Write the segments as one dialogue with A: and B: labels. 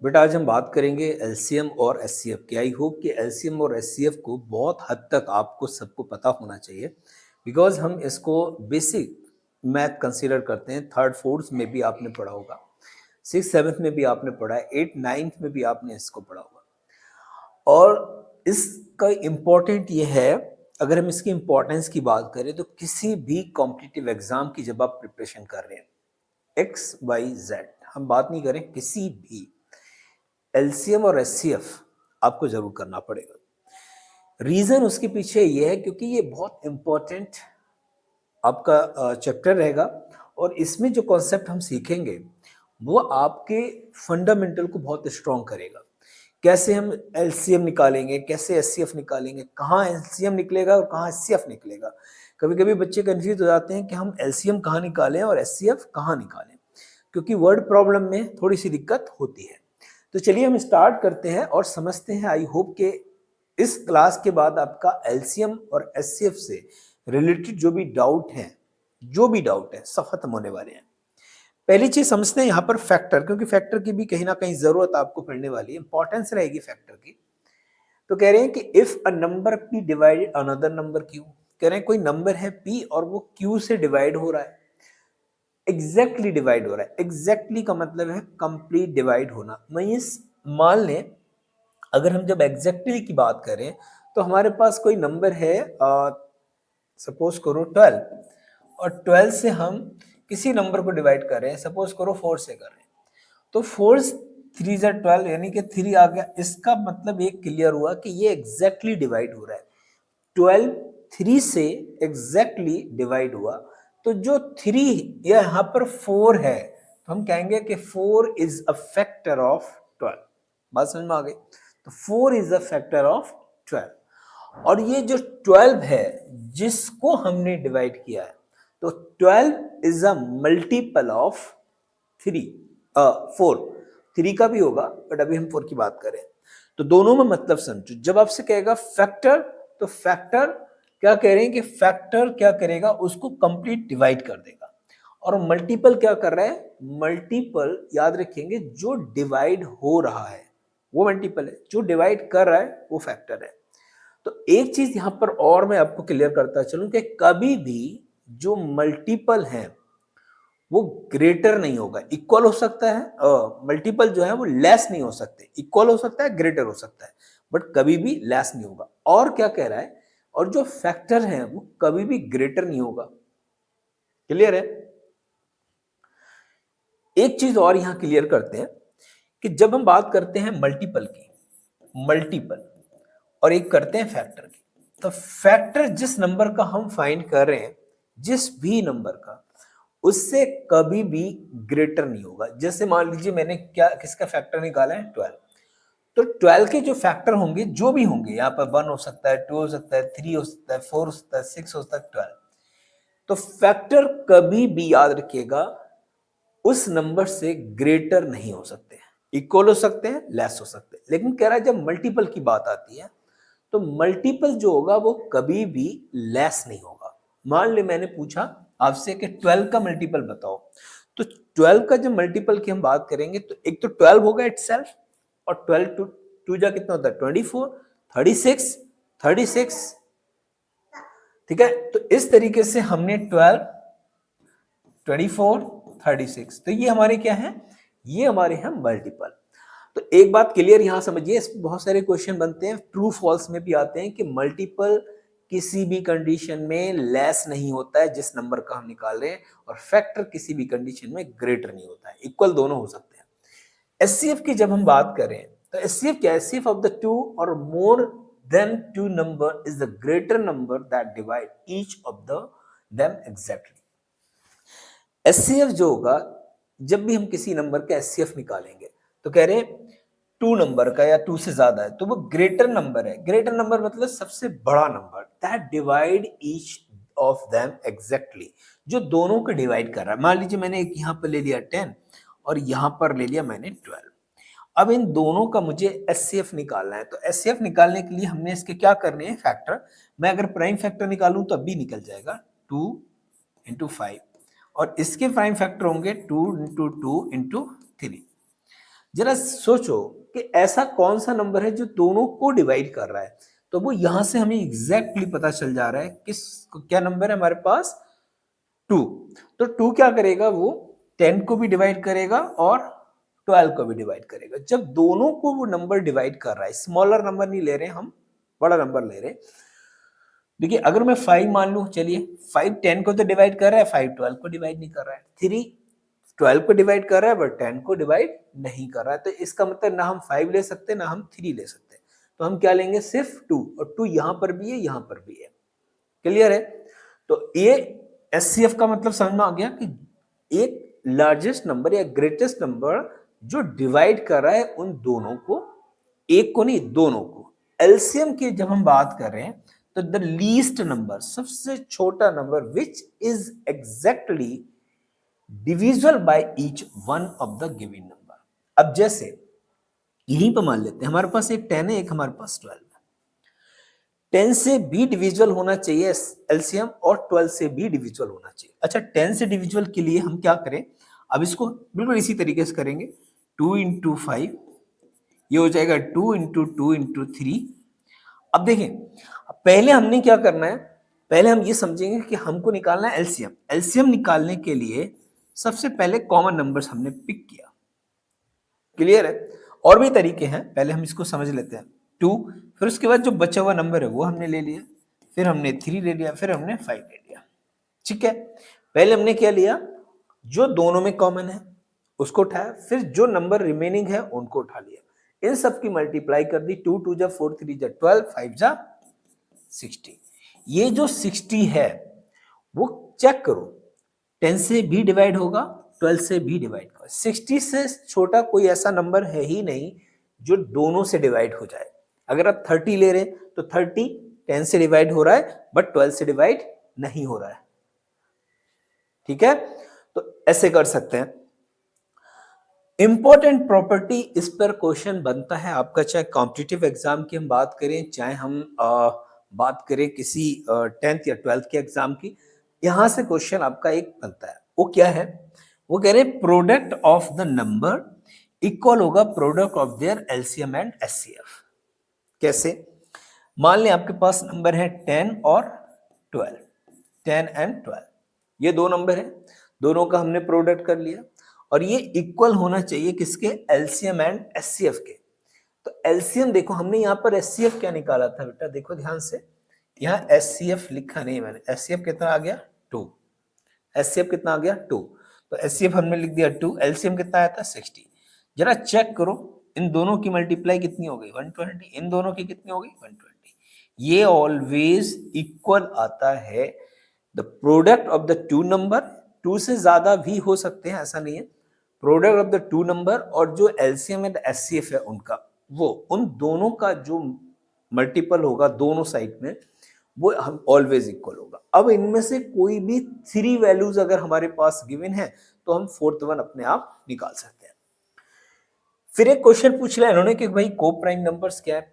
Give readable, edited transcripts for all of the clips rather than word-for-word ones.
A: बेटा आज हम बात करेंगे एलसीएम और एचसीएफ की। आई होप कि एलसीएम और एचसीएफ को बहुत हद तक आपको सबको पता होना चाहिए, बिकॉज हम इसको बेसिक मैथ कंसीडर करते हैं। थर्ड फोर्थ में भी आपने पढ़ा होगा, सिक्स सेवन्थ में भी आपने पढ़ा है, एट नाइन्थ में भी आपने इसको पढ़ा होगा। और इसका इम्पोर्टेंट ये है, अगर हम इसकी इम्पोर्टेंस की बात करें तो किसी भी कॉम्पिटिटिव एग्जाम की जब आप प्रिपरेशन कर रहे हैं, एक्स वाई जेड, हम बात नहीं करें, किसी भी एलसीएम और एचसीएफ आपको जरूर करना पड़ेगा। रीजन उसके पीछे ये है क्योंकि ये बहुत इंपॉर्टेंट आपका चैप्टर रहेगा, और इसमें जो कॉन्सेप्ट हम सीखेंगे वो आपके फंडामेंटल को बहुत स्ट्रॉन्ग करेगा। कैसे हम एलसीएम निकालेंगे, कैसे एचसीएफ निकालेंगे, कहाँ एलसीएम निकलेगा और कहाँ एचसीएफ निकलेगा। कभी कभी बच्चे कंफ्यूज हो जाते हैं कि हम एलसीएम कहाँ निकालें और एचसीएफ कहाँ निकालें, क्योंकि वर्ड प्रॉब्लम में थोड़ी सी दिक्कत होती है। तो चलिए हम स्टार्ट करते हैं और समझते हैं। आई होप के इस क्लास के बाद आपका एलसीएम और एचसीएफ से रिलेटेड जो भी डाउट है सब खत्म होने वाले हैं। पहली चीज समझते हैं यहाँ पर फैक्टर, क्योंकि फैक्टर की भी कहीं ना कहीं जरूरत आपको पड़ने वाली है, इंपॉर्टेंस रहेगी फैक्टर की। तो कह रहे हैं कि if a number p divide another number q, कह रहे हैं कोई नंबर है p और वो q से डिवाइड हो रहा है, एग्जैक्टली डिवाइड हो रहा है। एग्जैक्टली का मतलब है कंप्लीट डिवाइड होना। मींस मान लें, अगर हम जब एग्जैक्टली की बात करें तो हमारे पास कोई नंबर है, सपोज करो 12, और 12 से हम किसी नंबर को डिवाइड कर रहे हैं, सपोज करो 4 से कर रहे हैं, तो 4 3 जा 12 यानी कि 3 आ गया। इसका मतलब ये क्लियर हुआ कि ये एग्जैक्टली डिवाइड हो रहा है। 12 3 से एग्जैक्टली डिवाइड हुआ, तो जो 3 यहाँ पर 4 है तो हम कहेंगे कि 4 इज अ फैक्टर ऑफ 12। बात समझ में आ गई? तो 4 इज अ फैक्टर ऑफ 12। और ये जो 12 है जिसको हमने डिवाइड किया है, तो 12 इज अ मल्टीपल ऑफ 3, 4। 3 का भी होगा बट अभी हम 4 की बात करें। तो दोनों में मतलब समझो, जब आपसे कहेगा फैक्टर, तो फैक्टर क्या कह रहे हैं कि फैक्टर क्या करेगा, उसको कंप्लीट डिवाइड कर देगा। और मल्टीपल क्या कर रहा है, मल्टीपल याद रखेंगे, जो डिवाइड हो रहा है वो मल्टीपल है, जो डिवाइड कर रहा है वो फैक्टर है। तो एक चीज यहां पर और मैं आपको क्लियर करता चलूं कि कभी भी जो मल्टीपल है वो ग्रेटर नहीं होगा। इक्वल हो सकता है, मल्टीपल जो है वो लेस नहीं हो सकते, इक्वल हो सकता है, ग्रेटर हो सकता है, बट कभी भी लेस नहीं होगा। और क्या कह रहा है, और जो फैक्टर है वो कभी भी ग्रेटर नहीं होगा। क्लियर है? एक चीज और यहां क्लियर करते हैं कि जब हम बात करते हैं मल्टीपल की, मल्टीपल, और एक करते हैं फैक्टर की, तो फैक्टर जिस नंबर का हम फाइंड कर रहे हैं, जिस भी नंबर का, उससे कभी भी ग्रेटर नहीं होगा। जैसे मान लीजिए मैंने क्या किसका फैक्टर निकाला है, 12, तो 12 के जो फैक्टर होंगे, जो भी होंगे, यहाँ पर 1 हो सकता है, 2 हो सकता है, 3 हो सकता है, 4 हो सकता है, 6 हो सकता है, 12। तो फैक्टर कभी भी याद रखिएगा उस नंबर से ग्रेटर नहीं हो सकते, इक्वल हो सकते हैं, लेस हो सकते हैं। लेकिन कह रहा है जब मल्टीपल की बात आती है तो मल्टीपल जो होगा वो कभी भी लेस नहीं होगा। मान ले मैंने पूछा आपसे कि 12 का मल्टीपल बताओ, तो 12 का जब मल्टीपल की हम बात करेंगे तो एक तो 12 होगा इटसेल्फ, और 12 टू जा कितना होता है, 24, 36, 36। ठीक है, तो इस तरीके से हमने 12, 24, 36, तो ये हमारे क्या है, ये हमारे हैं मल्टीपल। तो एक बात क्लियर यहां समझिए, इस बहुत सारे क्वेश्चन बनते हैं, ट्रू फॉल्स में भी आते हैं कि मल्टीपल किसी भी कंडीशन में लेस नहीं होता है जिस नंबर का हम निकाल रहे हैं, और फैक्टर किसी भी कंडीशन में ग्रेटर नहीं होता है, इक्वल दोनों हो सकते हैं। एचसीएफ की जब हम बात करें तो एचसीएफ क्या है, एचसीएफ ऑफ द टू और more than two number is the greater number that divide each of the them exactly. HCF जो होगा, जब भी हम किसी नंबर का एचसीएफ निकालेंगे तो कह रहे हैं 2 नंबर का या 2 से ज्यादा है तो वो ग्रेटर नंबर है। ग्रेटर नंबर मतलब सबसे बड़ा number, that divide each of them exactly, जो दोनों को डिवाइड कर रहा है। मान लीजिए मैंने एक यहाँ पर ले लिया 10 और यहाँ पर ले लिया मैंने 12। अब इन दोनों का मुझे एचसीएफ निकालना है, तो एचसीएफ निकालने के लिए हमने इसके क्या करने हैं, फैक्टर। मैं अगर प्राइम फैक्टर निकालूं तो अब भी निकल जाएगा, 2 इंटू 5, और इसके प्राइम फैक्टर होंगे 2 इंटू 2 इंटू 3। जरा सोचो कि ऐसा कौन सा नंबर है जो दोनों को डिवाइड कर रहा है। तो वो यहां से हमें एग्जैक्टली पता चल जा रहा है किस क्या नंबर है हमारे पास, 2। तो 2 क्या करेगा, वो 10 को भी डिवाइड करेगा और 12 को भी डिवाइड करेगा। जब दोनों को वो नंबर डिवाइड कर रहा है, स्मॉलर नंबर नहीं ले रहे हम, बड़ा नंबर ले रहे हैं। देखिए अगर मैं 5 मान लूं, चलिए 5 10 को तो डिवाइड कर रहा है, 5 12 को डिवाइड नहीं कर रहा है, 3 12 को डिवाइड कर रहा है बट 10 को डिवाइड नहीं कर रहा है। तो इसका मतलब ना हम 5 ले सकते ना हम 3 ले सकते। तो हम क्या लेंगे, सिर्फ 2, और 2 यहां पर भी है यहां पर भी है। क्लियर है? तो ये एचसीएफ का मतलब समझ में आ गया कि एक लार्जेस्ट नंबर या ग्रेटेस्ट नंबर जो डिवाइड कर रहा है उन दोनों को, एक को नहीं दोनों को। एलसीएम की जब हम बात कर रहे हैं तो द लीस्ट नंबर, सबसे छोटा number which is exactly divisible by each one of the given number. अब जैसे यहीं पर मान लेते हैं हमारे पास एक 10 है, एक हमारे पास 12 है। 10 से भी डिविजिबल होना चाहिए एलसीएम और 12 से भी डिविजिबल होना चाहिए। अच्छा 10 से डिविजिबल के लिए हम क्या करें, अब इसको बिल्कुल इसी तरीके से करेंगे, 2 इंटू 5, ये हो जाएगा 2 इंटू 2 इंटू 3। अब देखें पहले हमने क्या करना है, पहले हम ये समझेंगे कि हमको निकालना है एलसीएम। एलसीएम निकालने के लिए सबसे पहले कॉमन नंबर्स हमने पिक किया। क्लियर है? और भी तरीके हैं, पहले हम इसको समझ लेते हैं। 2, फिर उसके बाद जो बचा हुआ नंबर है वो हमने ले लिया, फिर हमने 3 ले लिया, फिर हमने 5 ले लिया। ठीक है, पहले हमने क्या लिया, जो दोनों में कॉमन है उसको उठाया, फिर जो नंबर रिमेनिंग है उनको उठा लिया, इन सब की मल्टीप्लाई कर दी। 2 2 जा 4 3 जा 12, 5 जा 60। ये जो 60 है वो चेक करो 10 से भी डिवाइड होगा, 12 से भी डिवाइड होगा। 60 से छोटा कोई ऐसा नंबर है ही नहीं जो दोनों से डिवाइड हो जाए। अगर आप 30 ले रहे हैं तो 30 10 से डिवाइड हो रहा है बट 12 से डिवाइड नहीं हो रहा है। ठीक है, तो ऐसे कर सकते हैं। इंपॉर्टेंट प्रॉपर्टी, इस पर क्वेश्चन बनता है आपका, चाहे कॉम्पिटिटिव एग्जाम की हम बात करें, चाहे हम बात करें किसी 10th या 12th के एग्जाम की, यहां से क्वेश्चन आपका एक बनता है। वो क्या है, वो कह रहे हैं product of the number equal होगा product of their LCM and HCF. कैसे, मान लें आपके पास नंबर है 10 और 12, 10 एंड 12, ये दो नंबर है, दोनों का हमने प्रोडक्ट कर लिया और ये इक्वल होना चाहिए किसके, एलसीएम एंड एचसीएफ के। तो एलसीएम देखो हमने यहाँ पर एचसीएफ क्या निकाला था बेटा, देखो ध्यान से, यहाँ एचसीएफ लिखा नहीं मैंने, एचसीएफ कितना आ गया 2, एचसीएफ कितना आ गया 2, तो एचसीएफ हमने लिख दिया 2, एलसीएम कितना आया था 60। जरा चेक करो इन दोनों की मल्टीप्लाई कितनी हो गई 120, इन दोनों की कितनी हो गई 120। ये ऑलवेज इक्वल आता है the product of the to number, 2 से ज्यादा भी हो सकते हैं ऐसा नहीं है, product of the to number और जो एलसीएम एंड एचसीएफ है उनका, वो उन दोनों का जो मल्टीपल होगा दोनों साइड में वो हम ऑलवेज इक्वल होगा। अब इनमें से कोई भी 3 वैल्यूज अगर हमारे पास गिवन है तो हम 4th वन अपने आप निकाल सकते हैं। फिर एक क्वेश्चन पूछ लिया इन्होंने कि भाई को प्राइम नंबर्स क्या है।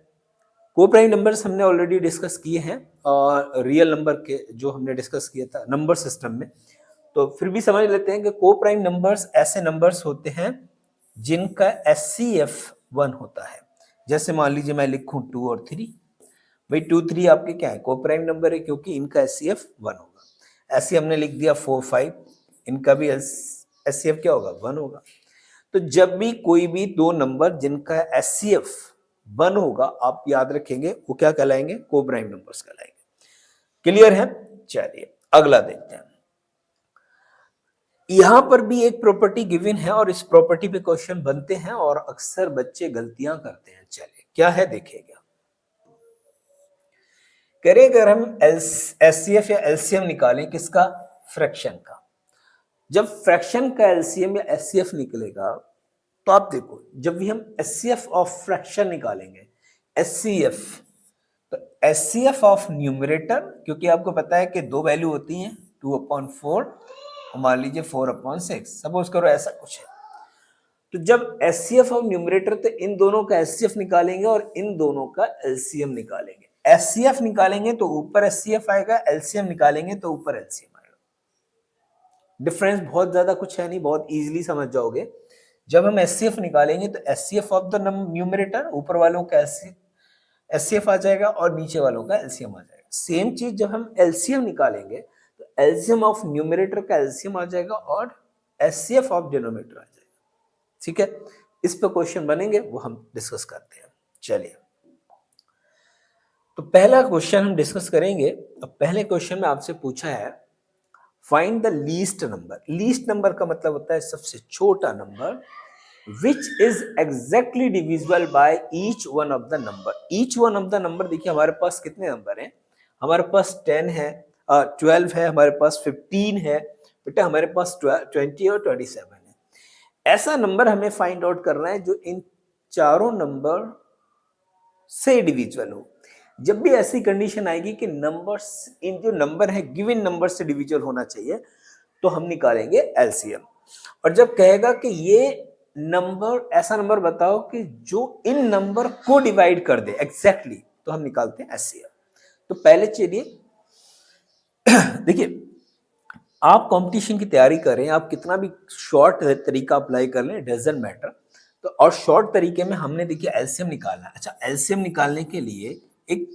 A: को प्राइम नंबर्स हमने ऑलरेडी डिस्कस किए हैं और रियल नंबर के जो हमने डिस्कस किया था नंबर सिस्टम में, तो फिर भी समझ लेते हैं कि को प्राइम नंबर्स ऐसे नंबर्स होते हैं जिनका एचसीएफ 1 होता है। जैसे मान लीजिए मैं लिखूं 2 और 3, भाई 2 3 आपके क्या है, को प्राइम नंबर है क्योंकि इनका एचसीएफ 1 होगा। ऐसे हमने लिख दिया 4 5, इनका भी एचसीएफ क्या होगा 1 होगा। तो जब भी कोई भी दो नंबर जिनका एचसीएफ 1 होगा आप याद रखेंगे वो क्या कहलाएंगे, को प्राइम नंबर्स कहलाएंगे। क्लियर है? चलिए अगला देखते हैं। यहां पर भी एक प्रॉपर्टी गिवन है और इस प्रॉपर्टी पे क्वेश्चन बनते हैं और अक्सर बच्चे गलतियां करते हैं। चलिए क्या है देखिएगा, करें अगर हम एचसीएफ या एलसीएम निकालें किसका, फ्रैक्शन का। जब फ्रैक्शन का एलसीएम या एचसीएफ निकलेगा तो आप देखो जब भी हम एचसीएफ ऑफ फ्रैक्शन निकालेंगे, एचसीएफ, तो एचसीएफ ऑफ न्यूमरेटर, क्योंकि आपको पता है कि दो वैल्यू होती हैं 2/4 और मान लीजिए 4/6, सपोज करो ऐसा कुछ है। तो जब एचसीएफ ऑफ न्यूमरेटर, तो इन दोनों का एचसीएफ निकालेंगे और इन दोनों का एलसीएम निकालेंगे। एचसीएफ निकालेंगे तो ऊपर एचसीएफ आएगा, एलसीएम निकालेंगे तो ऊपर एलसीएम आएगा। डिफरेंस बहुत ज्यादा कुछ है नहीं, बहुत इजीली समझ जाओगे। जब हम एचसीएफ निकालेंगे तो एचसीएफ ऑफ द न्यूमरेटर, ऊपर वालों का एचसीएफ आ जाएगा और नीचे वालों का एलसीएम आ जाएगा। सेम चीज जब हम एलसीएम निकालेंगे तो एलसीएम ऑफ न्यूमरेटर का एलसीएम आ जाएगा और एचसीएफ ऑफ डिनोमिनेटर आ जाएगा। ठीक है, इस पे क्वेश्चन बनेंगे, वो हम डिस्कस करते हैं। चलिए, तो पहला क्वेश्चन हम डिस्कस करेंगे। अब पहले क्वेश्चन में आपसे पूछा है find the least number. Least number का मतलब होता है सबसे छोटा number, which is exactly divisible by each one of the number। each one of the number, देखिए हमारे पास कितने नंबर हैं, हमारे पास 10 है, 12 है, हमारे पास 15 है, बेटा हमारे पास 20 और 27 है। ऐसा नंबर हमें फाइंड आउट करना है जो इन चारों नंबर से डिविजिबल हो। जब भी ऐसी कंडीशन आएगी कि नंबर्स, इन जो नंबर है गिवन नंबर से डिविजिबल होना चाहिए, तो हम निकालेंगे एलसीएम। और जब कहेगा कि ये नंबर, ऐसा नंबर बताओ कि जो इन नंबर को डिवाइड कर दे एग्जैक्टली, तो हम निकालते हैं एचसीएफ। तो पहले चलिए देखिए, आप कंपटीशन की तैयारी कर रहे हैं, आप कितना भी शॉर्ट तरीका अप्लाई कर लें, डजंट मैटर। तो और शॉर्ट तरीके में हमने देखिए एलसीएम निकालना है। अच्छा, एलसीएम निकालने के लिए एक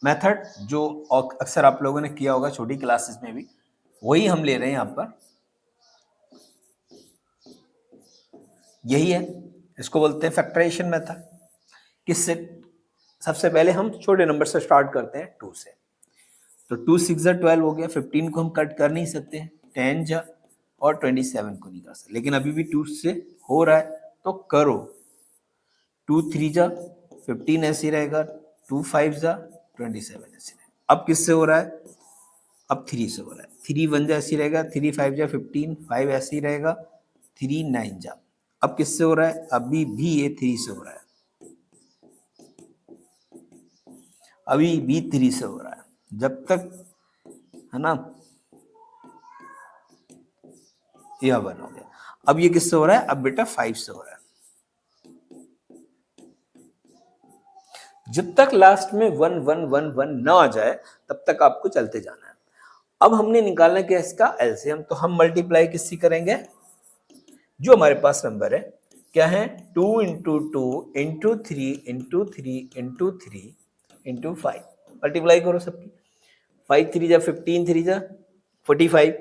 A: मेथड जो अक्सर आप लोगों ने किया होगा छोटी क्लासेस में भी, वही हम ले रहे हैं यहाँ पर, यही है, इसको बोलते हैं फैक्टराइजेशन मेथड। किससे? सबसे पहले हम छोटे नंबर से स्टार्ट करते हैं, 2 से। तो 2 6 12 हो गया, 15 को हम कट कर नहीं सकते, 10 जा और 27 को नहीं कर सकते, लेकिन अभी भी 2 से हो रहा है तो करो। 2 3 जा 15 ऐसे ही रहेगा, 2 5 जा 27 ऐसे रहेगा। अब किससे हो रहा है? अब 3 से हो रहा है। 3 1 जा ऐसे ही रहेगा, 3 5 जा 15, 5 ऐसे ही रहेगा, 3 9 जा। अब किससे हो रहा है? अभी भी ये 3 से हो रहा है, अभी भी 3 से हो रहा है, जब तक, है ना, यह 1 हो गया। अब ये किससे हो रहा है? अब बेटा 5 से हो रहा है। जब तक लास्ट में 1 1 1 1 ना आ जाए तब तक आपको चलते जाना है। अब हमने निकालना क्या इसका एलसीएम, तो हम मल्टीप्लाई किससे करेंगे? जो हमारे पास नंबर है, क्या है? 2 into 2 into 3 into 3 into 3 into 5, multiply करो सबकी। 5 3 जा 15, 3 जा 45,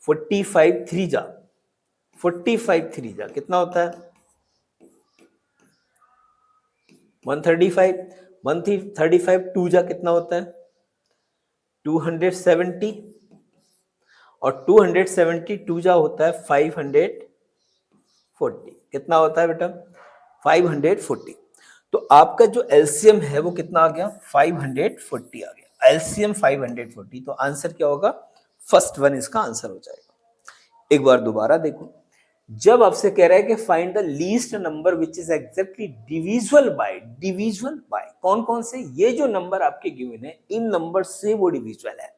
A: 45 3 जा 45, 3 जा कितना होता है? 135, 135 2 जा कितना होता है? 270, और 272 जा होता है 540, कितना होता है बेटा? 540। तो आपका जो एलसीएम है वो कितना आ गया? 540 आ गया, एलसीएम 540। तो आंसर क्या होगा? फर्स्ट वन इसका आंसर हो जाएगा। एक बार दोबारा देखो, जब आपसे कह रहा है कि find the least number which is exactly divisible by, divisible by कौन कौन से? ये जो नंबर आपके गिवन है, इन नंबर से वो डिविजिबल है।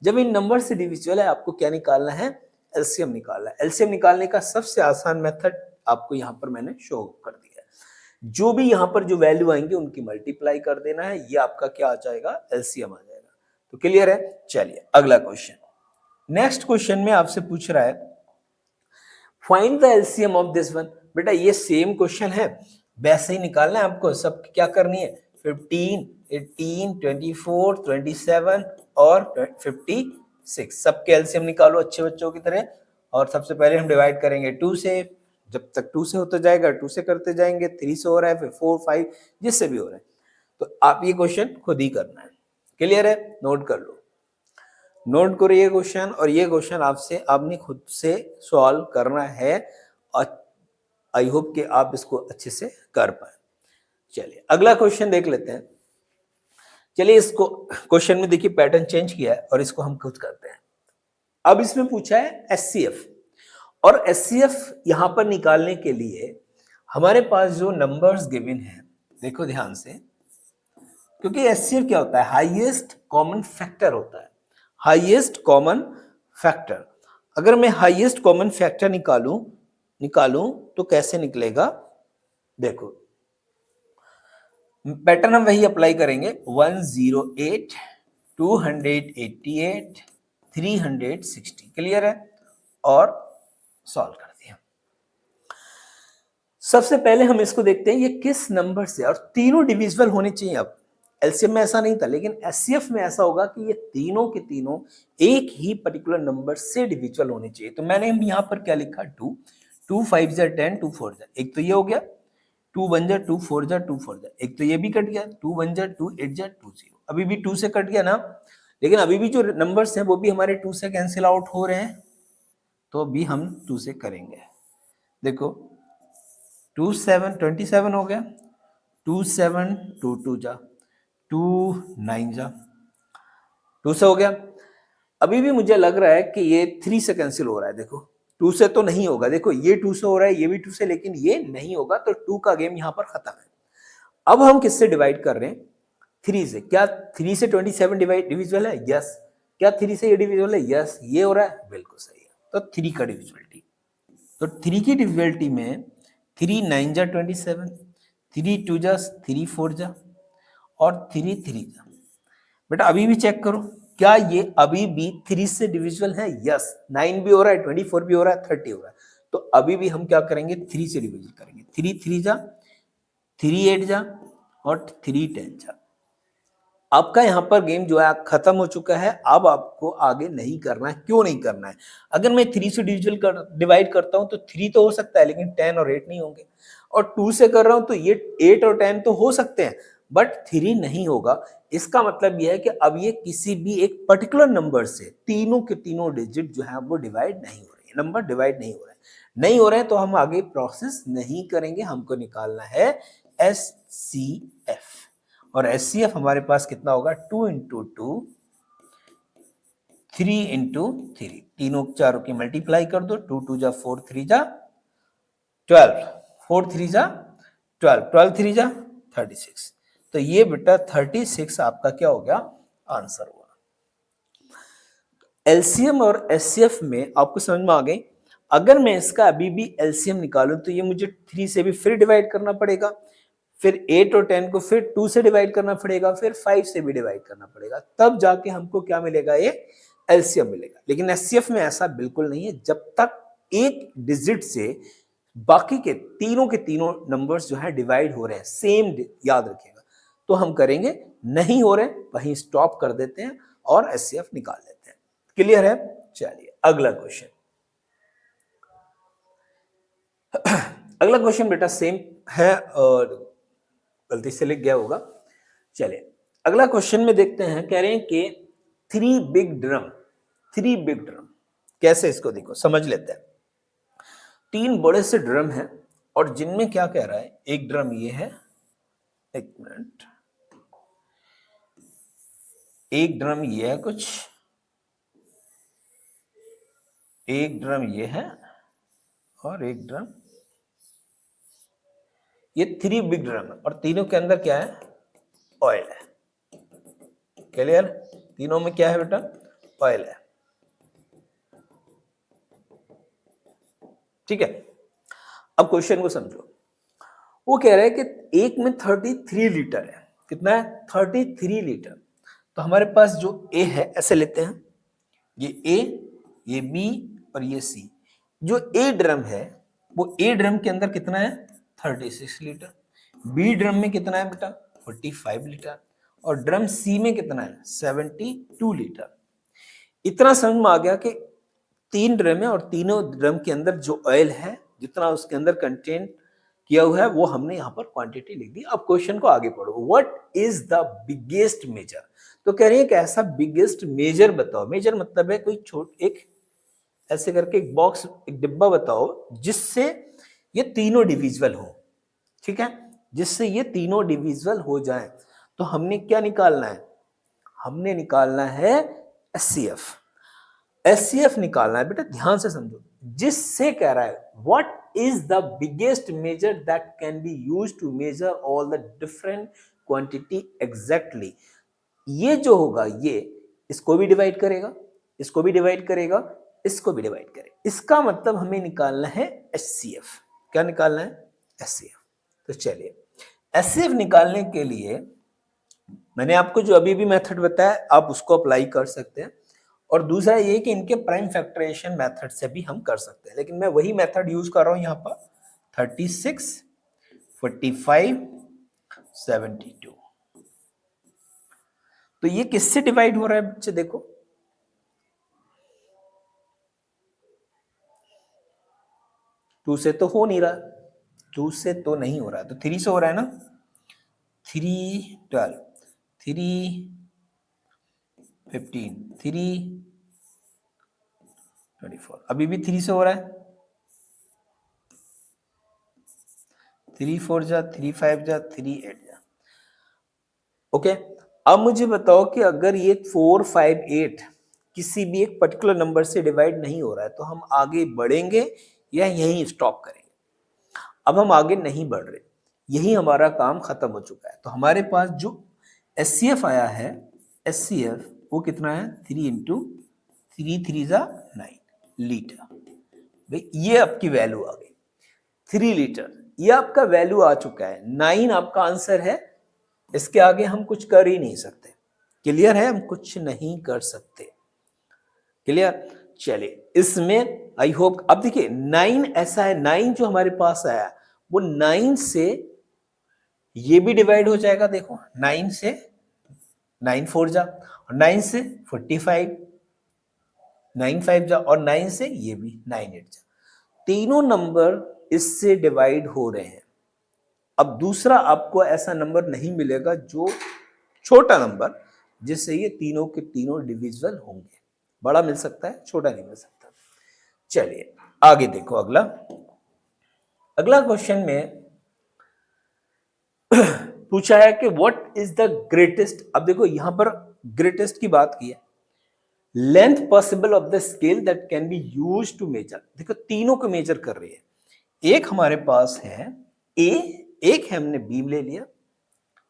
A: जब इन नंबर से डिविजिबल है, आपको क्या निकालना है? एलसीएम निकालना है। एलसीएम निकालने का सबसे आसान मेथड आपको यहाँ पर मैंने शो कर दिया है। जो भी यहाँ पर जो वैल्यू आएंगे उनकी मल्टीप्लाई कर देना है, ये आपका क्या आ जाएगा? एलसीएम आ जाएगा। तो क्लियर है? चलिए अगला क्वेश्चन। नेक्स्ट क्वेश्चन में आपसे पूछ रहा है find the LCM of this one. बेटा ये सेम क्वेश्चन है, वैसे ही निकालना है आपको। सब क्या करनी है? 15 18 24 27 और 56, सबके एलसीएम निकालो अच्छे बच्चों की तरह। और सबसे पहले हम डिवाइड करेंगे 2 से, जब तक 2 से होता जाएगा 2 से करते जाएंगे, 3 से हो रहा है, फिर 4 5, जिससे भी हो रहा है। तो आप ये क्वेश्चन खुद ही करना है। क्लियर है? नोट कर लो, नोट करो ये क्वेश्चन, और ये क्वेश्चन आपने खुद से सॉल्व करना है, और आई होप कि आप इसको अच्छे से कर पाए। चलिए अगला क्वेश्चन देख लेते हैं। चलिए इसको क्वेश्चन में देखिए पैटर्न चेंज किया है, और इसको हम खुद करते हैं। अब इसमें पूछा है एचसीएफ, और एचसीएफ यहां पर निकालने के लिए हमारे पास जो नंबर्स गिवन है, देखो ध्यान से, क्योंकि एचसीएफ क्या होता है? हाईएस्ट कॉमन फैक्टर होता है, हाईएस्ट कॉमन फैक्टर। अगर मैं हाईएस्ट कॉमन फैक्टर निकालूं तो कैसे निकलेगा? देखो पैटर्न हम वही अप्लाई करेंगे, 108 288 360। क्लियर है? और सॉल्व कर दिया। सबसे पहले हम इसको देखते हैं ये किस नंबर से, और तीनों डिविजिबल होने चाहिए। अब एलसीएम में ऐसा नहीं था, लेकिन एचसीएफ में ऐसा होगा कि ये तीनों के तीनों एक ही पर्टिकुलर नंबर से डिविजिबल होने चाहिए। तो मैंने यहाँ पर क्या लिखा, 2, 2 5 जा 10, 2 4 जा, एक तो ये हो गया, 2 1 जा 2 4 जा 2 4 जा, एक तो ये भी कट गया, 2 1 जा 2 8 जा 2 0, अभी भी 2 से कट गया ना, लेकिन अभी भी जो नंबर्स हैं वो भी हमारे 2 से कैंसिल आउट हो रहे हैं, तो अभी हम 2 से करेंगे। देखो 2 7 27 हो गया, 2 7 2 2 जा 2 9 जा 2 से हो गया। अभी भी मुझे लग रहा है कि ये 3 से कैंसिल हो रहा है। देखो 2 से तो नहीं होगा, देखो ये 2 से हो रहा है, ये भी 2 से, लेकिन ये नहीं होगा, तो 2 का गेम यहाँ पर खत्म है। अब हम किससे डिवाइड कर रहे हैं, 3 से। क्या 3 से 27 डिविजिबल है? यस। क्या 3 से ये डिविजिबल है? यस। ये हो रहा है, बिल्कुल सही है। तो 3 का डिविजिबिलिटी, तो 3 की डिविजिबिलिटी में 3 9 जा 27, 3 2 जा 3 4 जा और 3 3 जा। बेटा अभी भी चेक करो, क्या ये अभी भी 3 से डिविजिबल है? यस। 9 भी हो रहा है, 24 भी हो रहा है, 30 हो रहा है, तो अभी भी हम क्या करेंगे, 3 से डिविजन करेंगे। 3 3 जा 3 8 जा और 3 10 जा। आपका यहाँ पर गेम जो है खत्म हो चुका है। अब आपको आगे नहीं करना है। क्यों नहीं करना है? अगर मैं 3 से डिवाइड करता हूं तो 3 तो हो सकता है, लेकिन 10 और 8 नहीं होंगे, और 2 से कर रहा हूं तो ये 8 और 10 तो हो सकते हैं, बट 3 नहीं होगा। इसका मतलब यह है कि अब ये किसी भी एक पर्टिकुलर नंबर से तीनों के तीनों डिजिट जो है वो डिवाइड नहीं हो रहे हैं, नंबर डिवाइड नहीं हो रहे हैं, नहीं हो रहे हैं, तो हम आगे प्रोसेस नहीं करेंगे। हमको निकालना है एचसीएफ, और एचसीएफ हमारे पास कितना होगा, 2 इंटू 2 3 इंटू 3, तीनों चारों की मल्टीप्लाई कर दो, 2 2 जा 4 3 जा 12, 4 3 जा 12, 12 3 जा 36, तो ये बेटा 36 आपका क्या हो गया, आंसर हुआ। एलसीएम और एचसीएफ में आपको समझ में आ गई। अगर मैं इसका अभी भी एलसीएम निकालूं तो ये मुझे 3 से भी फिर डिवाइड करना पड़ेगा, फिर 8 और 10 को फिर 2 से डिवाइड करना पड़ेगा, फिर 5 से भी डिवाइड करना पड़ेगा, तब जाके हमको क्या मिलेगा, ये एलसीएम मिलेगा। लेकिन एचसीएफ में ऐसा बिल्कुल नहीं है। जब तक एक डिजिट से बाकी के तीनों नंबर्स जो है डिवाइड हो रहे हैं सेम, याद रखिएगा, तो हम करेंगे, नहीं हो रहे वहीं स्टॉप कर देते हैं और एचसीएफ निकाल लेते हैं। क्लियर है? चलिए अगला क्वेश्चन। अगला क्वेश्चन बेटा सेम है और गलती से लिख गया होगा। चलिए अगला क्वेश्चन में देखते हैं, कह रहे हैं कि 3 बिग ड्रम, 3 बिग ड्रम कैसे, इसको देखो समझ लेते हैं। 3 बड़े से ड्रम हैं और जिनमें क्या कह रहा है, एक ड्रम ये है, एक मिनट, एक ड्रम ये है कुछ, एक ड्रम ये है और एक ड्रम, ये 3 बिग ड्रम है और तीनों के अंदर क्या है, ऑयल है। क्लियर? तीनों में क्या है बेटा, ऑयल है। ठीक है, अब क्वेश्चन को समझो। वो कह रहा है कि एक में 33 लीटर है। कितना है? 33 लीटर। तो हमारे पास जो ए है, ऐसे लेते हैं, ये ए, ये बी और ये सी। जो ए ड्रम है वो ए ड्रम के अंदर कितना है, 36 लीटर। बी ड्रम में कितना है बेटा, 45 लीटर। और ड्रम सी में कितना है, 72 लीटर। इतना समझ में आ गया कि 3 ड्रम है और तीनों ड्रम के अंदर जो ऑयल है, जितना उसके अंदर कंटेंट किया हुआ है, वो हमने यहाँ पर क्वांटिटी लिख दी। अब क्वेश्चन को आगे पढ़ो। What is the biggest measure? तो कह रही है कि ऐसा बिगेस्ट मेजर बताओ। मेजर मतलब है कोई एक ऐसे करके एक बॉक्स, एक डिब्बा बताओ जिससे ये तीनों डिविजिबल हो। ठीक है, जिससे ये तीनों डिविजिबल हो जाए। तो हमने क्या निकालना है, हमने निकालना है एचसीएफ। एचसीएफ निकालना है बेटा, ध्यान से समझो। जिससे कह रहा है what is the biggest measure that can be used to measure all the different quantity exactly. ये जो होगा, ये इसको भी डिवाइड करेगा, इसको भी डिवाइड करेगा, इसको भी डिवाइड करेगा। इसका मतलब हमें निकालना है एचसीएफ। क्या निकालना है? एचसीएफ। तो चलिए एचसीएफ निकालने के लिए मैंने आपको जो अभी भी मेथड बताया, आप उसको अप्लाई कर सकते हैं। और दूसरा ये कि इनके प्राइम फैक्टराइजेशन मेथड से भी हम कर सकते हैं, लेकिन मैं वही मेथड यूज कर रहा हूं यहाँ पर 36, 45, 72। तो ये किससे डिवाइड हो रहा है बच्चे? देखो, टू से तो हो नहीं रहा, टू से तो नहीं हो रहा, तो थ्री से हो रहा है ना। 3, 12, 3, 15, 3, 24, अभी भी 3 से हो रहा है। 3 4 जा, 3 5 जा, 3 8 जा। ओके, अब मुझे बताओ कि अगर ये 4 5 8 किसी भी एक पर्टिकुलर नंबर से डिवाइड नहीं हो रहा है तो हम आगे बढ़ेंगे या यहीं स्टॉप करेंगे? अब हम आगे नहीं बढ़ रहे, यही हमारा काम खत्म हो चुका है। तो हमारे पास जो एचसीएफ आया है, एचसीएफ वो कितना है? 3 इंटू 3 3 जा 9 लीटर। भाई ये आपकी वैल्यू आ गई 3 लीटर, ये आपका वैल्यू आ चुका है। 9 आपका आंसर है, इसके आगे हम कुछ कर ही नहीं सकते। क्लियर है? हम कुछ नहीं कर सकते। क्लियर? चलिए, इसमें आई होप अब देखिए 9 ऐसा है, 9 जो हमारे पास आया वो 9 से ये भी डिवाइड हो जाएगा। देखो 9 से 9 4 जा, और 9 से 45, 9 5 जा, और 9 से ये भी 9 8 जा। तीनों नंबर इससे डिवाइड हो रहे हैं। अब दूसरा आपको ऐसा नंबर नहीं मिलेगा जो छोटा नंबर जिससे ये तीनों के तीनों डिविजिबल होंगे। बड़ा मिल सकता है, छोटा नहीं मिल सकता। चलिए आगे देखो, अगला क्वेश्चन में पूछा है कि व्हाट इज द ग्रेटेस्ट। अब देखो यहां पर ग्रेटेस्ट की बात की है, length possible of the scale that can be used to measure. देखो तीनों को मेजर कर रही है। एक हमारे पास है ए, एक है हमने बी ले लिया,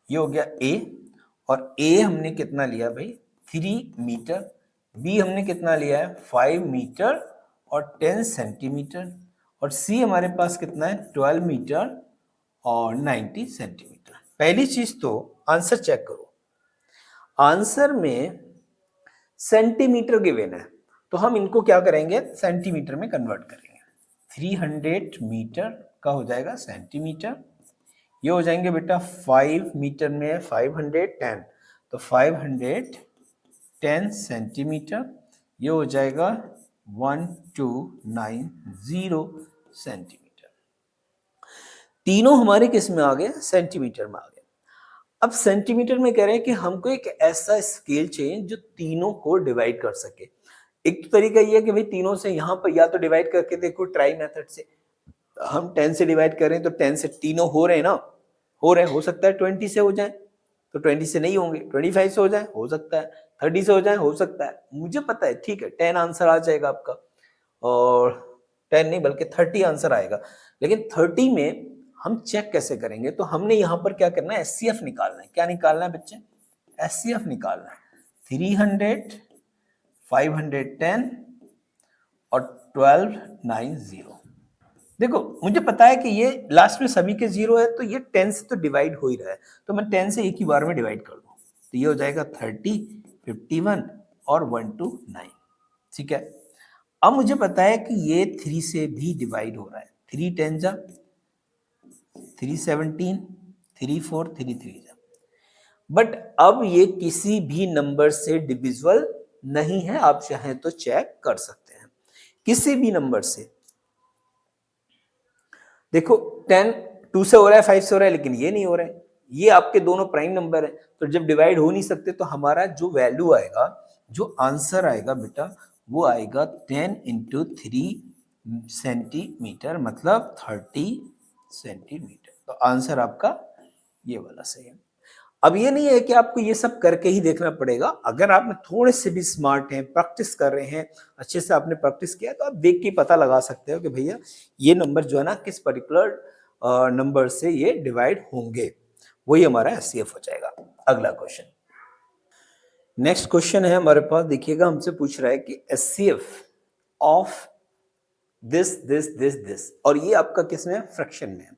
A: ये हो गया ए, और ए हमने कितना लिया भाई? 3 मीटर। बी हमने कितना लिया है? 5 मीटर और 10 सेंटीमीटर। और सी हमारे पास कितना है? 12 मीटर और 90 सेंटीमीटर। पहली चीज तो आंसर चेक करो, आंसर में सेंटीमीटर गिवन है, तो हम इनको क्या करेंगे? सेंटीमीटर में कन्वर्ट करेंगे। 300 मीटर का हो जाएगा सेंटीमीटर, ये हो जाएंगे बेटा 5 मीटर में 510, तो 510 सेंटीमीटर, ये हो जाएगा 1290 सेंटीमीटर। तीनों हमारे किस में आ गए? सेंटीमीटर में आ गए। अब सेंटीमीटर में कह रहे हैं कि हमको एक ऐसा स्केल चाहिए जो तीनों को डिवाइड कर सके। एक तो तरीका ये है कि भाई तीनों से यहाँ पर या तो डिवाइड करके देखो ट्राई मेथड से, हम 10 से डिवाइड करें तो 10 से तीनों हो रहे हैं ना, हो रहे हैं। हो सकता है 20 से हो जाए, तो 20 से नहीं होंगे। 25 से हो जाए, हो सकता है 30 से हो जाए, हो सकता है। मुझे पता है, ठीक है 10 आंसर आ जाएगा आपका, और 10 नहीं बल्कि 30 आंसर आएगा। लेकिन 30 में हम चेक कैसे करेंगे? तो हमने यहाँ पर क्या करना है? एचसीएफ निकालना है। क्या निकालना है बच्चे? एचसीएफ निकालना है। 300, 510 और 1290। देखो मुझे पता है कि ये लास्ट में सभी के 0 है, तो ये 10 से तो डिवाइड हो ही रहा है, तो मैं 10 से एक ही बार में डिवाइड कर दूं, तो ये हो जाएगा 30, 51 और 129। ठीक है, अब मुझे पता है कि ये 3 से भी डिवाइड हो रहा है। 3 10 जा, 3 17, 3 4, 3 3 जा। बट अब ये किसी भी नंबर से डिविजिबल नहीं है। आप चाहें तो चेक कर सकते हैं किसी भी नंबर से। देखो 10 2 से हो रहा है, 5 से हो रहा है, लेकिन ये नहीं हो रहा है। ये आपके दोनों प्राइम नंबर है, तो जब डिवाइड हो नहीं सकते तो हमारा जो वैल्यू आएगा, जो आंसर आएगा बेटा, वो आएगा 10 इंटू 3 सेंटीमीटर, मतलब 30 सेंटीमीटर। तो आंसर आपका ये वाला सही है। अब ये नहीं है कि आपको ये सब करके ही देखना पड़ेगा। अगर आप में थोड़े से भी स्मार्ट हैं, प्रैक्टिस कर रहे हैं, अच्छे से आपने प्रैक्टिस किया, तो आप देख के पता लगा सकते हो कि भैया ये नंबर जो है ना किस पर्टिकुलर नंबर से ये डिवाइड होंगे। वही हमारा एचसीएफ हो जाएगा। अगला क्वेश्चन, नेक्स्ट क्वेश्चन है हमारे पास। देखिएगा, हमसे पूछ रहा है कि HCF of this this this this, और ये आपका किस में है? फ्रैक्शन में है।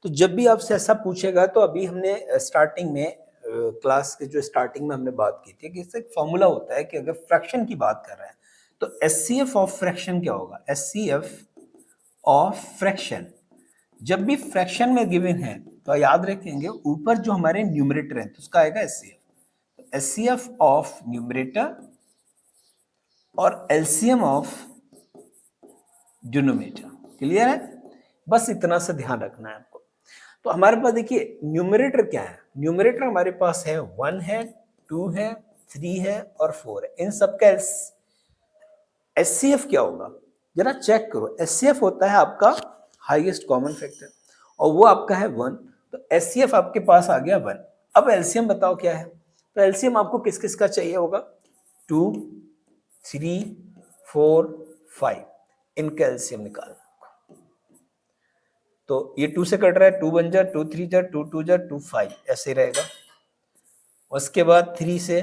A: तो जब भी आपसे ऐसा पूछेगा, तो अभी हमने स्टार्टिंग में क्लास के जो स्टार्टिंग में हमने बात की थी कि इससे एक फॉर्मूला होता है कि अगर फ्रैक्शन की बात कर रहे हैं तो एचसीएफ ऑफ फ्रैक्शन क्या होगा? एचसीएफ ऑफ फ्रैक्शन जब भी फ्रैक्शन में गिवन है तो याद रखेंगे ऊपर जो हमारे न्यूमरेटर है तो उसका आएगा एचसीएफ। एचसीएफ ऑफ न्यूमरेटर और एलसीएम ऑफ डिनोमिनेटर। क्लियर है? बस इतना सा ध्यान रखना है आपको। तो हमारे पास देखिए न्यूमरेटर क्या है, न्यूमरेटर हमारे पास है 1 है, 2 है, 3 है और 4 है। इन सबका एचसीएफ क्या होगा जरा चेक करो। एचसीएफ होता है आपका हाईएस्ट कॉमन फैक्टर और वो आपका है 1, तो एचसीएफ आपके पास आ गया 1। अब एलसीएम बताओ क्या है, तो एलसीएम आपको किस किस का चाहिए होगा, 2, 3, 4, 5, इनका एलसीएम निकालना। तो ये 2 से कट रहा है, 2 बन जा, 2 3 जा, 2 2 जा, 2 5 ऐसे रहेगा। उसके बाद 3 से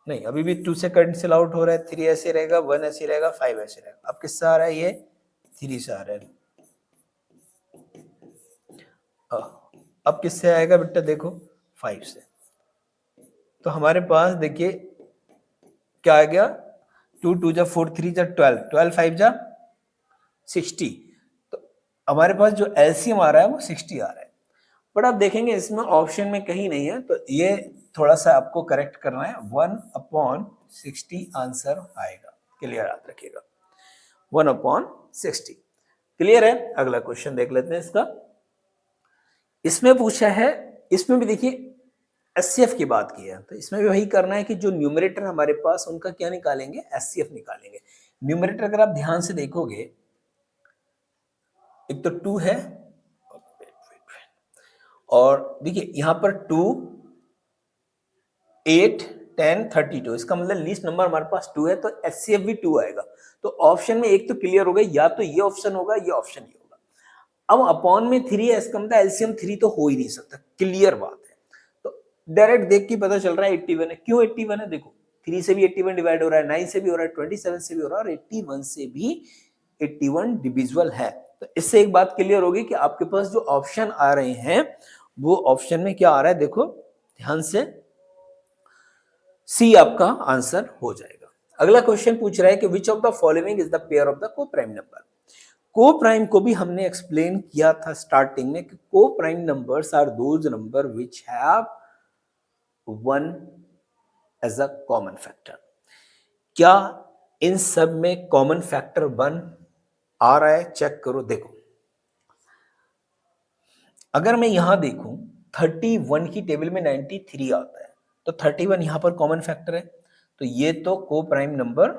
A: नहीं, अभी भी 2 से कैंसिल आउट हो रहा है, 3 ऐसे रहेगा, 1 ऐसे रहेगा, 5 ऐसे रहेगा। अब किससे आ रहा है, ये 3 से आ रहा है। अब किससे आएगा बेटा, देखो 5 से। तो हमारे पास देखिए क्या आ गया, 2 2 जा 4, 3 जा 12, 12 5 जा 60। तो हमारे पास जो एलसीएम आ रहा है वो 60 आ रहा है। बट आप देखेंगे इसमें ऑप्शन में कहीं नहीं है, तो ये थोड़ा सा आपको करेक्ट करना है। 1/60 आंसर आएगा। क्लियर, याद रखिएगा 1/60। क्लियर है? अगला क्वेश्चन देख लेते हैं इसका। इसमें पूछा है, इसमें भी देखिए एचसीएफ की बात की है, तो इसमें भी वही करना है कि जो न्यूमरेटर हमारे पास उनका क्या निकालेंगे, एचसीएफ निकालेंगे। न्यूमरेटर अगर आप ध्यान से देखोगे, एक तो 2 है और देखिए यहां पर 2, 8, 10, 32, इसका मतलब लीस्ट नंबर हमारे पास 2 है, तो एचसीएफ भी 2 आएगा। तो ऑप्शन में एक तो क्लियर हो गया, या तो ये ऑप्शन होगा, ये ऑप्शन ही होगा। अब अपॉन में 3 है, इसका मतलब एलसीएम 3 तो हो ही नहीं सकता, क्लियर बात है। तो डायरेक्ट देख के पता चल रहा है 81 है। क्यों 81 है, देखो 3 से भी 81 डिवाइड हो रहा है, 9 से भी हो रहा है, 27 से भी हो रहा है और 81 से भी 81 डिविजिबल है। तो इससे एक बात क्लियर होगी कि आपके पास जो ऑप्शन आ रहे हैं वो ऑप्शन में क्या आ रहा है, देखो ध्यान से, सी आपका आंसर हो जाएगा। अगला क्वेश्चन पूछ रहा है कि which of the following is the pair of the coprime number. Coprime को भी हमने एक्सप्लेन किया था स्टार्टिंग में कि coprime numbers are those number which have 1 as a common factor. क्या इन सब में कॉमन फैक्टर 1 आ रहा है, चेक करो। देखो अगर मैं यहां देखूं 31 की टेबल में 93 आता है, तो 31 यहां पर कॉमन फैक्टर है, तो ये तो को प्राइम नंबर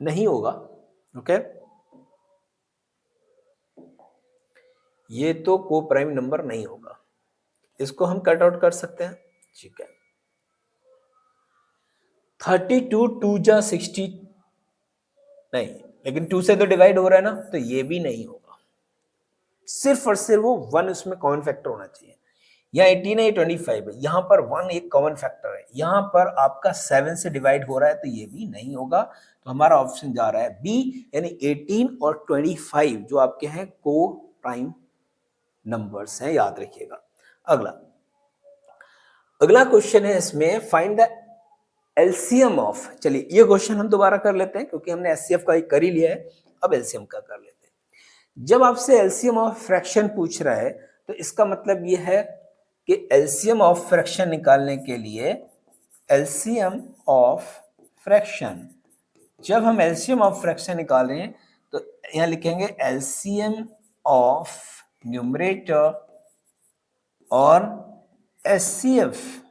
A: नहीं होगा। ओके, ये तो को प्राइम नंबर नहीं होगा, इसको हम कट आउट कर सकते हैं। ठीक है, 32 2 जा 60 नहीं, लेकिन 2 से तो डिवाइड हो रहा है ना, तो ये भी नहीं होगा। सिर्फ और सिर्फ वो 1 उसमें कॉमन फैक्टर होना चाहिए। यहाँ 18 है, 25 है, यहाँ पर 1 एक कॉमन फैक्टर है, यहाँ पर आपका 7 से डिवाइड हो रहा है, तो ये भी नहीं होगा। तो हमारा ऑप्शन जा रहा है बी, यानी 18 और 25 जो आपके हैं को प्राइम नंबर्स हैं, याद रखिएगा। अगला क्वेश्चन है इसमें, फाइंड द एलसीएम ऑफ। चलिए ये क्वेश्चन हम दोबारा कर लेते हैं क्योंकि हमने एचसीएफ का कर ही लिया है, अब एलसीएम का कर लेते हैं। जब आपसे एलसीएम ऑफ फ्रैक्शन पूछ रहा है तो इसका मतलब ये है कि एलसीएम ऑफ फ्रैक्शन निकालने के लिए एलसीएम ऑफ फ्रैक्शन, जब हम एलसीएम ऑफ फ्रैक्शन निकाल रहे हैं तो यहां लिखेंगे एलसीएम ऑफ न्यूमरेटर और एचसीएफ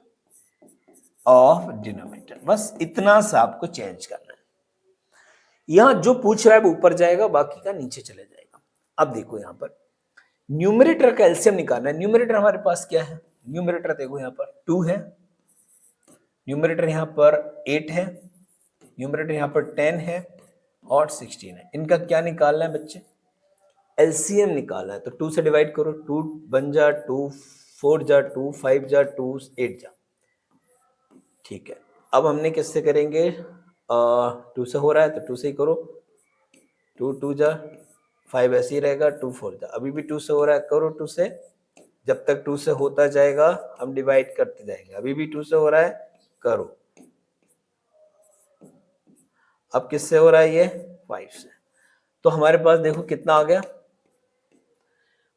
A: ऑफ डिनोमिनेटर। बस इतना सा आपको चेंज करना है। यहां जो पूछ रहा है वो ऊपर जाएगा, बाकी का नीचे चले जाएगा। अब देखो यहां पर न्यूमरेटर का एलसीएम निकालना है। न्यूमरेटर हमारे पास क्या है, न्यूमरेटर देखो यहां पर 2 है, न्यूमरेटर यहां पर 8 है, न्यूमरेटर यहां पर 10 है और 16 है। इनका क्या निकालना है बच्चे, एलसीएम निकालना है। तो 2 से डिवाइड करो, 2 बन जा 2, 4 जा 2, 5 जा 2, 8 जा। ठीक है, अब हमने किससे करेंगे, 2 से हो रहा है तो 2 से ही करो, 2 2 जा 5 ऐसे ही रहेगा, 2 4 जा, अभी भी 2 से हो रहा है, करो 2 से, जब तक 2 से होता जाएगा हम डिवाइड करते जाएंगे। अभी भी 2 से हो रहा है, करो। अब किससे हो रहा है ये, 5 से। तो हमारे पास देखो कितना आ गया,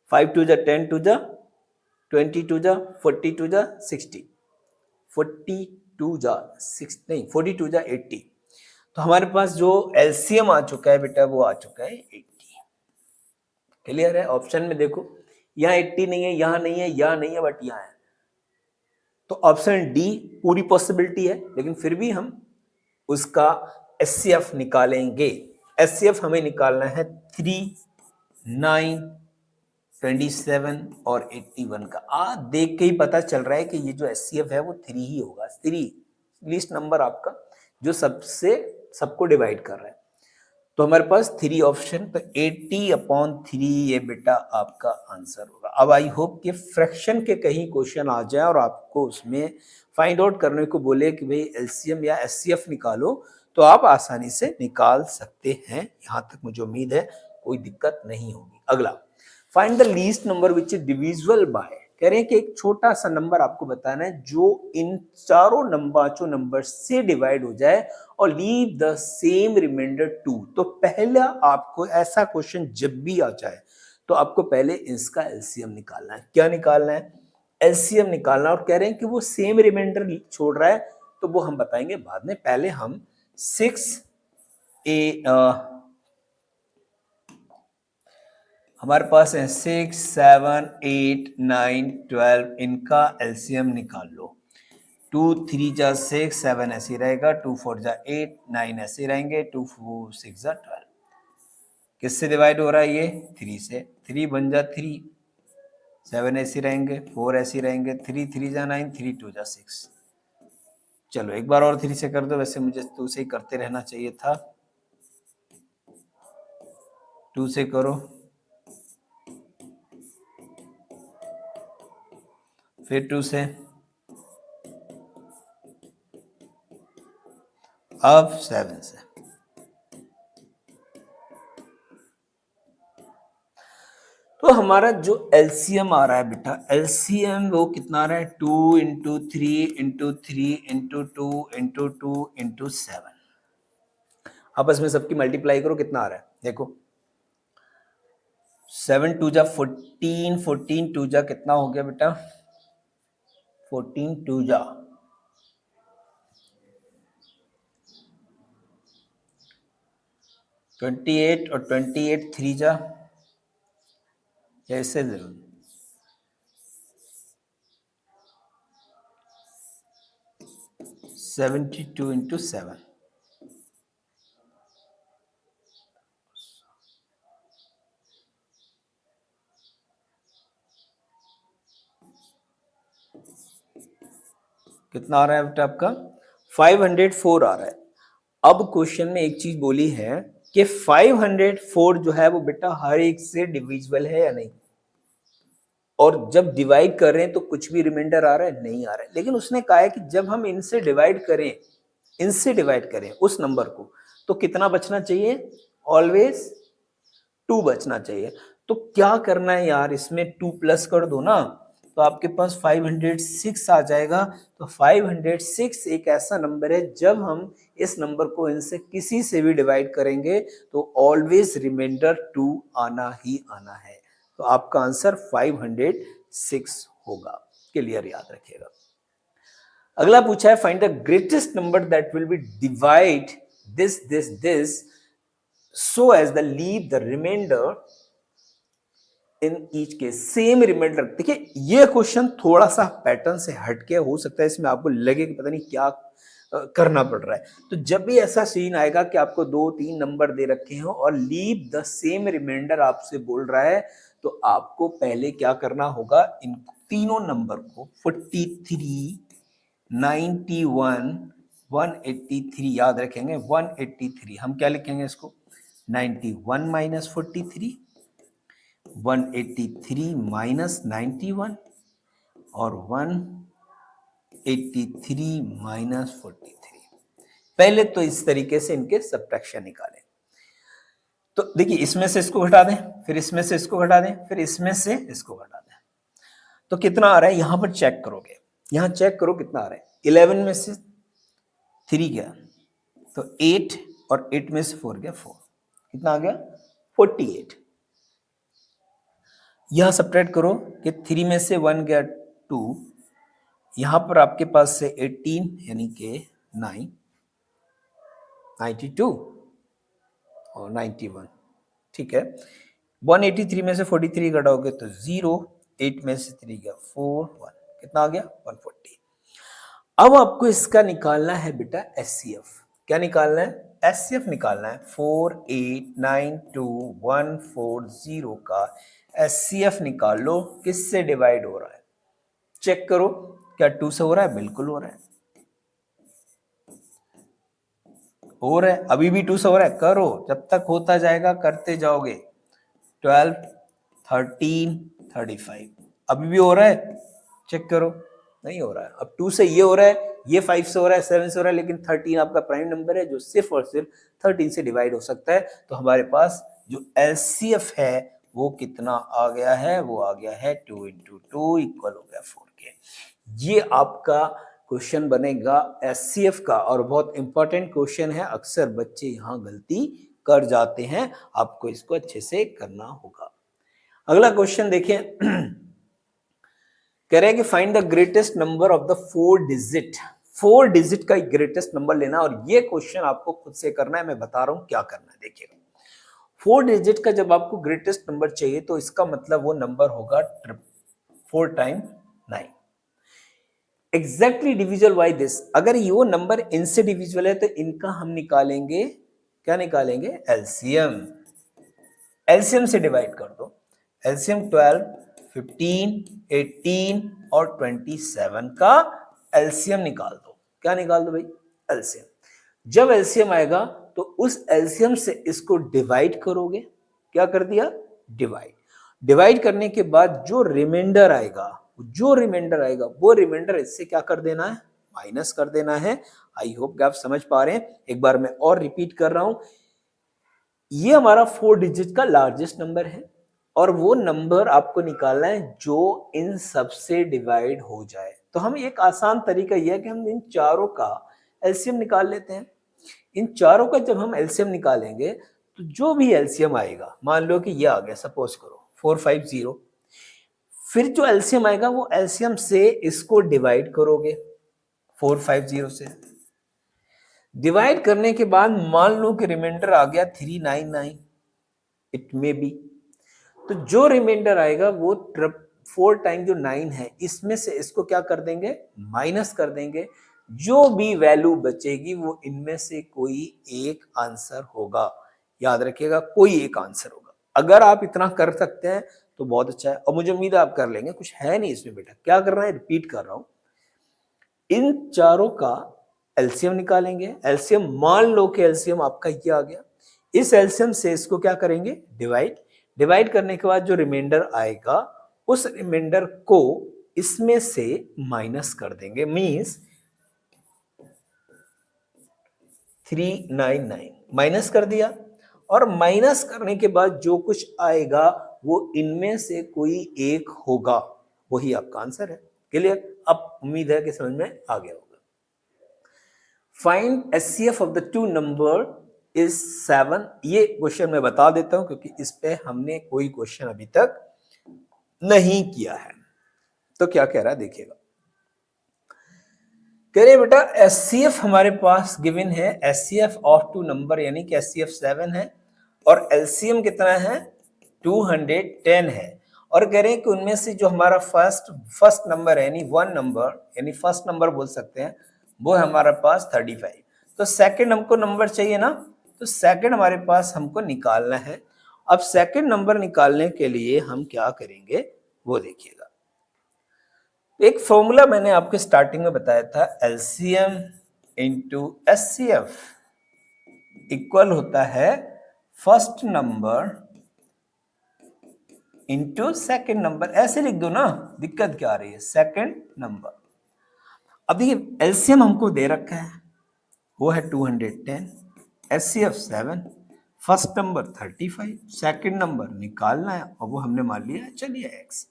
A: 5 2 जा 10 2 जा 20 2 जा 40 2 जा 60, 42 जा 6 नहीं 42 जा 80। तो हमारे पास जो एलसीएम आ चुका है बेटा वो आ चुका है 80। क्लियर है? ऑप्शन में देखो यहाँ 80 नहीं है, यहाँ नहीं है, यहाँ नहीं है, बट यहाँ है। तो ऑप्शन डी पूरी पॉसिबिलिटी है, लेकिन फिर भी हम उसका एचसीएफ निकालेंगे। एचसीएफ हमें निकालना है 3, 9, 27 और 81 का। देख के ही पता चल रहा है कि ये जो एचसीएफ है वो 3 ही होगा। 3 लीस्ट नंबर आपका जो सबसे सबको डिवाइड कर रहा है। तो हमारे पास 3 ऑप्शन, तो 80/3 ये बेटा आपका आंसर होगा। अब आई होप कि फ्रैक्शन के कहीं क्वेश्चन आ जाए और आपको उसमें फाइंड आउट करने को बोले कि भाई एलसीएम या एचसीएफ निकालो, तो आप आसानी से निकाल सकते हैं। यहां तक मुझे उम्मीद है कोई दिक्कत नहीं होगी। अगला, find the least number which is divisible by. कह रहे हैं कि एक छोटा सा नंबर आपको बताना है जो इन चारों नंबर से डिवाइड हो जाए और लीव द सेम रिमाइंडर 2। तो पहला आपको ऐसा क्वेश्चन जब भी आ जाए तो आपको पहले इसका एलसीएम निकालना है। क्या निकालना है? एलसीएम निकालना। और कह रहे हैं कि वो सेम रिमाइंडर छोड़ रहा है, तो वो हम बताएंगे बाद में। पहले हम 6 हमारे पास है 6, 7, 8, 9, 12, इनका एलसीएम निकाल लो। 2 3 जा 6, 7 ऐसे रहेगा, 2 4 जा 8, 9 ऐसे रहेंगे, 2 4 6 जा 12। किससे डिवाइड हो रहा है ये? 3 से। 3 बन जा 3, 7 ऐसे रहेंगे, 4 ऐसे रहेंगे, 3 3 जा 9, 3 2 जा 6। चलो एक बार और 3 से कर दो, वैसे मुझे 2 से ही करते रहना चाहिए था। 2 से करो, फिर 2 से, अब 7 से। तो हमारा जो एलसीएम आ रहा है बेटा, एलसीएम वो कितना आ रहा है? 2 × 3 × 3 × 2 × 2 × 7। आपस में सबकी मल्टीप्लाई करो, कितना आ रहा है देखो। 7 2 जा 14, 14 2 जा कितना हो गया बेटा? 14 2 जा 28 और 28 3 जा ऐसे 72 × 7। कितना आ रहा है बेटा आपका? 504 आ रहा है। अब क्वेश्चन में एक चीज बोली है कि 504 जो है वो बेटा हर एक से डिविजिबल है या नहीं। और जब डिवाइड कर रहे हैं तो कुछ भी रिमाइंडर आ रहा है? नहीं आ रहा है। लेकिन उसने कहा है कि जब हम इनसे डिवाइड करें उस नंबर को, तो कितना बचना चाहिए? ऑलवेज 2 बचना चाहिए। तो क्या करना है यार, इसमें 2 प्लस कर दो ना, तो आपके पास 506 आ जाएगा। तो 506 एक ऐसा नंबर है जब हम इस नंबर को इनसे किसी से भी डिवाइड करेंगे तो ऑलवेज रिमाइंडर 2 आना ही आना है। तो आपका आंसर 506 होगा। क्लियर, याद रखिएगा। अगला पूछा है find the greatest number that will be divide this so as the leave the remainder in each case same remainder. देखिए ये क्वेश्चन थोड़ा सा पैटर्न से हटके हो सकता है, इसमें आपको लगे कि पता नहीं क्या करना पड़ रहा है। तो जब भी ऐसा सीन आएगा कि आपको 2-3 नंबर दे रखे हो और लीव द सेम रिमाइंडर आपसे बोल रहा है, तो आपको पहले क्या करना होगा? इन तीनों नंबर को 43, 91, 183 याद रखेंगे। 183 हम क्या लिखेंगे इसको? 91 - 43, 183 - 91 और 183 - 43। पहले तो इस तरीके से इनके सब्ट्रैक्शन निकालें। तो देखिए इसमें से इसको घटा दें, फिर इसमें से इसको घटा दें, फिर इसमें से इसको घटा दें, तो कितना आ रहा है? यहां पर चेक करोगे, यहां चेक करो कितना आ रहा है। 11 में से 3 गया तो 8 और 8 में से 4 गया 4। कितना आ गया? 48। यहां सब्ट्रैक्ट करो कि 3 में से 1 गया 2, यहां पर आपके पास से 18 यानी कि 9, 92 और 91, ठीक है। 183 में से 43 घटाओगे तो 0, 8 में से 3 गया 4, 1, कितना आ गया 140। अब आपको इसका निकालना है बेटा एचसीएफ। क्या निकालना है? एचसीएफ निकालना है। 4892140 का एचसीएफ निकाल लो। किससे डिवाइड हो रहा है चेक करो। क्या 2 से हो रहा है? बिल्कुल हो रहा है, हो रहा है। अभी भी 2 से हो रहा है, करो, जब तक होता जाएगा करते जाओगे। 12, 13, 35, अभी भी हो रहा है, चेक करो, नहीं हो रहा है। अब 2 से ये हो रहा है, ये 5 से हो रहा है, 7 से हो रहा है, लेकिन 13 आपका प्राइम नंबर है जो सिर्फ और सिर्फ 13 से डिवाइड हो सकता है। तो हमारे पास जो एलसीएफ है वो कितना आ गया है? वो आ गया है 2 × 2 इक्वल हो गया 4 के। ये आपका क्वेश्चन बनेगा एचसीएफ का, और बहुत इंपॉर्टेंट क्वेश्चन है। अक्सर बच्चे यहाँ गलती कर जाते हैं, आपको इसको अच्छे से करना होगा। अगला क्वेश्चन देखिए, कह रहे हैं कि find the greatest number of the 4 digit. 4 digit का ग्रेटेस्ट नंबर लेना, और ये क्वेश्चन आपको खुद से करना है। मैं बता रहा हूं क्या करना है, देखिएगा। 4 डिजिट का जब आपको ग्रेटेस्ट नंबर चाहिए तो इसका मतलब वो नंबर होगा 4 time 9, exactly divisible by this. अगर ये नंबर इनसे डिविजिबल है तो इनका हम निकालेंगे, क्या निकालेंगे? एलसीएम। एलसीएम से डिवाइड कर दो। एलसीएम 12, 15, 18 और 27 का एलसीएम निकाल दो। क्या निकाल दो भाई? एलसीएम। जब एलसीएम आएगा तो उस एलसीएम से इसको डिवाइड करोगे। क्या कर दिया? डिवाइड। डिवाइड करने के बाद जो रिमाइंडर आएगा, वो रिमाइंडर इससे क्या कर देना है? माइनस कर देना है। आई होप कि आप समझ पा रहे हैं। एक बार मैं और रिपीट कर रहा हूं, ये हमारा 4 डिजिट का लार्जेस्ट नंबर है, और वो नंबर आपको निकालना है जो इन सब से डिवाइड हो जाए। तो हम एक आसान तरीका यह है कि हम इन चारों का एलसीएम निकाल लेते हैं। इन चारों का जब हम एलसीएम निकालेंगे तो जो भी एलसीएम आएगा, मान लो कि ये आ गया, सपोज करो 450, फिर जो एलसीएम आएगा वो एलसीएम से इसको डिवाइड करोगे 450 से। डिवाइड करने के बाद मान लो कि रिमाइंडर आ गया 399, इट मे बी, तो जो रिमाइंडर आएगा वो 4 टाइम जो 9 है इसमें से इसको क्या कर देंगे? माइनस कर देंगे। जो भी वैल्यू बचेगी वो इनमें से कोई एक आंसर होगा। याद रखिएगा, कोई एक आंसर होगा। अगर आप इतना कर सकते हैं तो बहुत अच्छा है, और मुझे उम्मीद है आप कर लेंगे। कुछ है नहीं इसमें बेटा, क्या करना है रिपीट कर रहा हूं। इन चारों का एलसीएम निकालेंगे। एलसीएम, मान लो कि एलसीएम आपका ये आ गया। इस एलसीएम से इसको क्या करेंगे? डिवाइड। डिवाइड करने के बाद जो रिमाइंडर आएगा उस रिमाइंडर को इसमें से माइनस कर देंगे, मींस 399 माइनस कर दिया। और माइनस करने के बाद जो कुछ आएगा वो इनमें से कोई एक होगा, वही आपका आंसर है। क्लियर? अब उम्मीद है कि समझ में आ गया होगा। Find HCF of the 2 number is 7। ये क्वेश्चन मैं बता देता हूं क्योंकि इस पे हमने कोई क्वेश्चन अभी तक नहीं किया है। तो क्या कह रहा है देखिएगा, कह रहे बेटा एचसीएफ हमारे पास गिवन है, एचसीएफ ऑफ 2 नंबर यानी कि एचसीएफ 7 है, और एलसीएम कितना है? 210 है। और कह रहे हैं कि उनमें से जो हमारा फर्स्ट नंबर है यानी 1 नंबर, यानी फर्स्ट नंबर बोल सकते हैं, वो है हमारे पास 35। तो सेकंड हमको नंबर चाहिए ना, तो सेकंड हमारे पास हमको निकालना है। अब सेकंड नंबर निकालने के लिए हम क्या करेंगे वो देखिएगा। एक फॉर्मूला मैंने आपको स्टार्टिंग में बताया था, एलसीएम इंटू एचसीएफ इक्वल होता है first number into second number. ऐसे लिख दो ना, दिक्कत क्या आ रही है? Second number. अब देखिए एलसीएम हमको दे रखा है, वो है 210, HCF 7, first number 35, second number निकालना है और वो हमने मान लिया, चलिए एक्स।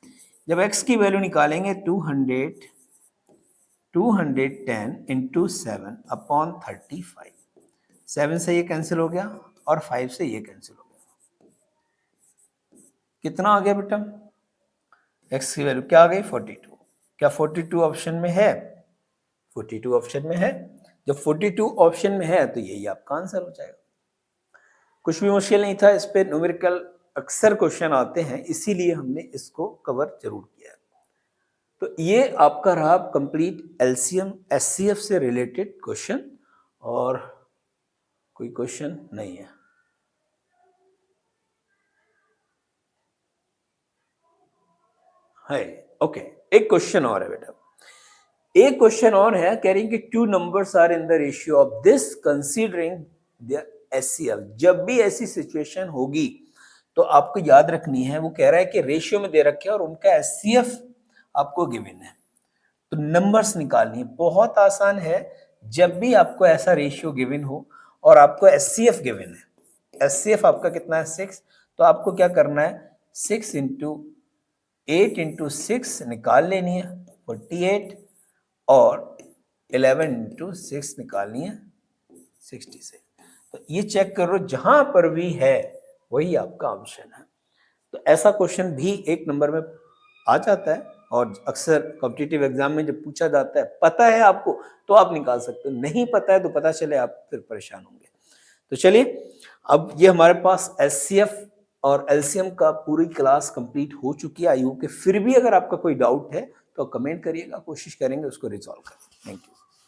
A: जब एक्स की वैल्यू निकालेंगे 210 इंटू 7 अपॉन 35, 7 से ये कैंसिल हो गया और 5 से ये कैंसिल हो गया। कितना आ गया बेटा, x की वैल्यू क्या आ गई 42। क्या 42 ऑप्शन में है? 42 ऑप्शन में है। जब 42 ऑप्शन में है तो यही आपका आंसर हो जाएगा। कुछ भी मुश्किल नहीं था, इस पे न्यूमेरिकल अक्सर क्वेश्चन आते हैं, इसीलिए हमने इसको कवर जरूर किया है। तो ये आपका रहा कंप्लीट एलसीएम एचसीएफ से रिलेटेड क्वेश्चन, और कोई क्वेश्चन नहीं है। है ओके, एक क्वेश्चन और है बेटा, एक क्वेश्चन और है, कह रही कि two numbers are in the ratio of this considering their HCF. जब भी ऐसी सिचुएशन होगी तो आपको याद रखनी है, वो कह रहा है कि रेशियो में दे रखे हैं और उनका एचसीएफ आपको गिवन है, तो नंबर्स निकालनी है। बहुत आसान है, जब भी आपको ऐसा रेशियो गिवन हो और आपको एचसीएफ गिवन है, एचसीएफ आपका कितना है 6, तो आपको क्या करना है 6 इंटू 8 इंटू 6 निकाल लेनी है 48, और 11 इंटू 6 निकालनी है 66। तो ये चेक करो, जहां पर भी है वही आपका ऑप्शन है। तो ऐसा क्वेश्चन भी एक नंबर में आ जाता है, और अक्सर कॉम्पिटिटिव एग्जाम में जब पूछा जाता है, पता है आपको तो आप निकाल सकते हो, नहीं पता है तो पता चले आप फिर परेशान होंगे। तो चलिए, अब ये हमारे पास एचसीएफ और एलसीएम का पूरी क्लास कंप्लीट हो चुकी है। आई होप कि फिर भी अगर आपका कोई डाउट है तो कमेंट करिएगा, कोशिश करेंगे उसको रिजॉल्व करें। Thank you.